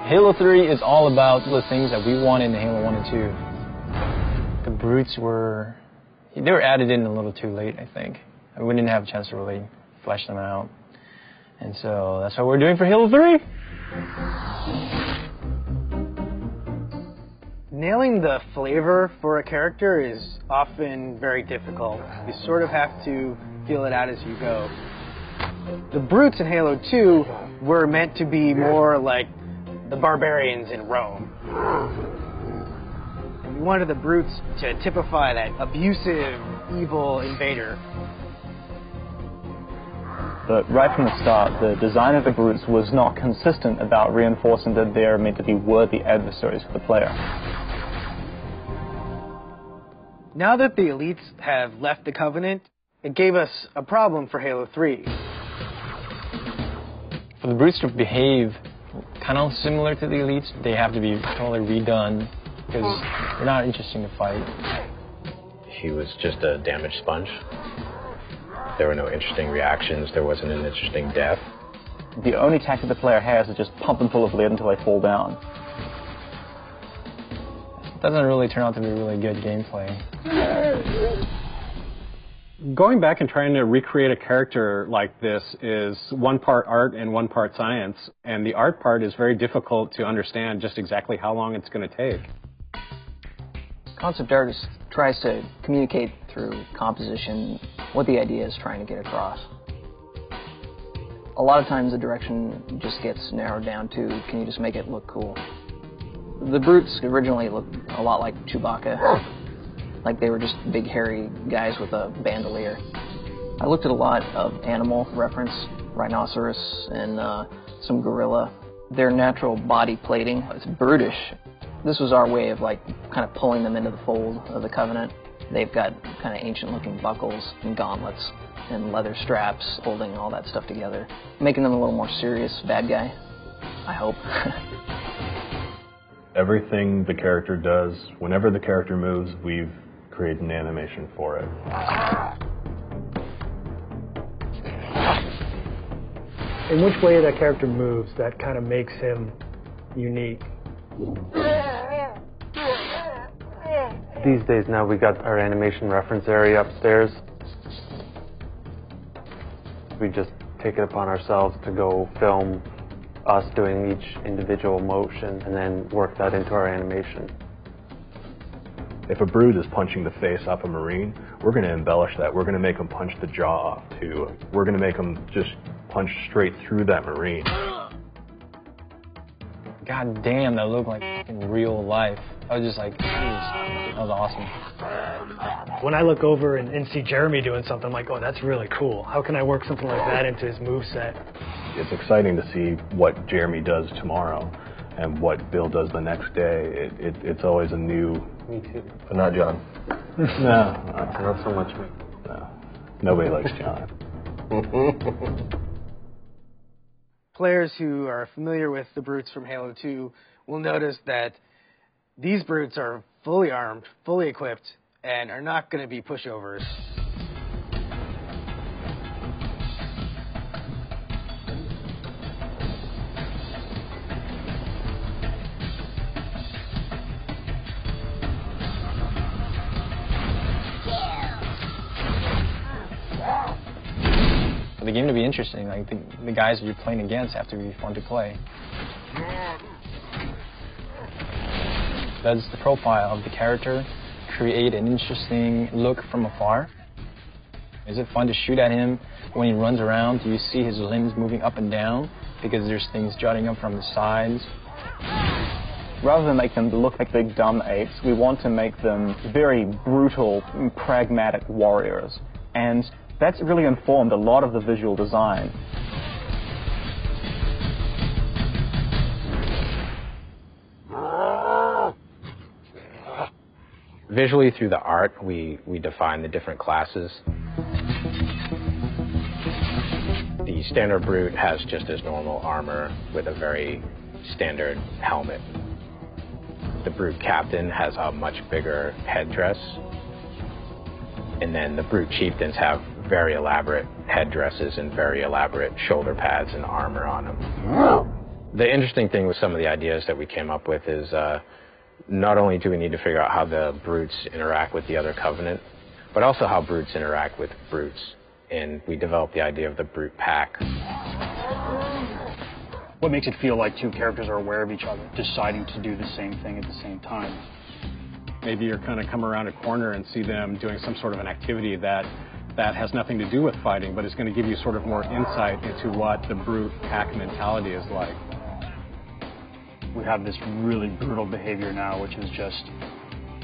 Halo 3 is all about the things that we wanted in Halo 1 and 2. The brutes were added in a little too late, I think. We didn't have a chance to really flesh them out. And so that's what we're doing for Halo 3. Nailing the flavor for a character is often very difficult. You sort of have to feel it out as you go. The brutes in Halo 2 were meant to be more like the barbarians in Rome. And we wanted the brutes to typify that abusive, evil invader. But right from the start, the design of the brutes was not consistent about reinforcing that they're meant to be worthy adversaries for the player. Now that the elites have left the Covenant, it gave us a problem for Halo 3. For the brutes to behave kind of similar to the elites, they have to be totally redone because they're not interesting to fight. He was just a damage sponge. There were no interesting reactions. There wasn't an interesting death. The only tactic the player has is just pump them full of lead until they fall down. It doesn't really turn out to be really good gameplay. Going back and trying to recreate a character like this is one part art and one part science, and the art part is very difficult to understand just exactly how long it's going to take. Concept art tries to communicate through composition what the idea is trying to get across. A lot of times the direction just gets narrowed down to, can you just make it look cool? The brutes originally looked a lot like Chewbacca, like they were just big hairy guys with a bandolier. I looked at a lot of animal reference, rhinoceros and some gorilla. Their natural body plating, it's brutish. This was our way of like kind of pulling them into the fold of the Covenant. They've got kind of ancient looking buckles and gauntlets and leather straps holding all that stuff together, making them a little more serious bad guy, I hope. Everything the character does, whenever the character moves, we've created an animation for it. In which way that character moves, that kind of makes him unique. These days now we got our animation reference area upstairs. We just take it upon ourselves to go film us doing each individual motion and then work that into our animation. If a brute is punching the face off a Marine, we're going to embellish that. We're going to make them punch the jaw off too. We're going to make them just punch straight through that Marine. God damn, that looked like in real life. I was just like, jeez, that was awesome. When I look over and see Jeremy doing something, I'm like, oh, that's really cool. How can I work something like that into his moveset? It's exciting to see what Jeremy does tomorrow and what Bill does the next day. It's always a new... Me too. But not John. No. Not so much me. No. Nobody likes John. Players who are familiar with the brutes from Halo 2 will notice that these brutes are fully armed, fully equipped, and are not going to be pushovers. For the game to be interesting, like the guys you're playing against have to be fun to play. Does the profile of the character create an interesting look from afar? Is it fun to shoot at him when he runs around? Do you see his limbs moving up and down because there's things jutting up from the sides? Rather than make them look like big dumb apes, we want to make them very brutal, pragmatic warriors. And that's really informed a lot of the visual design. Visually, through the art, we define the different classes. The standard brute has just his normal armor with a very standard helmet. The brute captain has a much bigger headdress. And then the brute chieftains have very elaborate headdresses and very elaborate shoulder pads and armor on them. The interesting thing with some of the ideas that we came up with is not only do we need to figure out how the brutes interact with the other Covenant, but also how brutes interact with brutes. And we developed the idea of the brute pack. What makes it feel like two characters are aware of each other, deciding to do the same thing at the same time? Maybe you're kind of come around a corner and see them doing some sort of an activity that has nothing to do with fighting, but is going to give you sort of more insight into what the brute pack mentality is like. We have this really brutal behavior now, which is just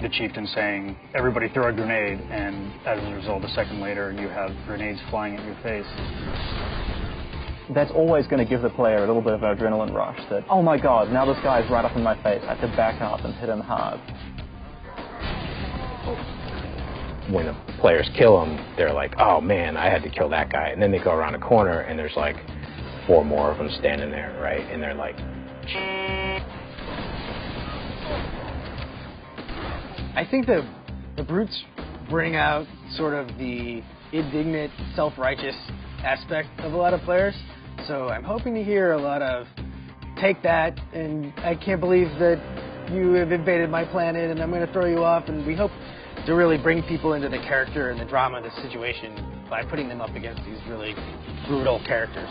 the chieftain saying, everybody throw a grenade, and as a result, a second later, you have grenades flying at your face. That's always going to give the player a little bit of an adrenaline rush that, oh my god, now this guy's right up in my face, I have to back up and hit him hard. When the players kill him, they're like, oh man, I had to kill that guy. And then they go around a corner and there's like 4 more of them standing there, right? And they're like... I think the brutes bring out sort of the indignant, self-righteous aspect of a lot of players. So I'm hoping to hear a lot of, take that, and I can't believe that you have invaded my planet and I'm going to throw you off. And we hope to really bring people into the character and the drama of the situation by putting them up against these really brutal characters.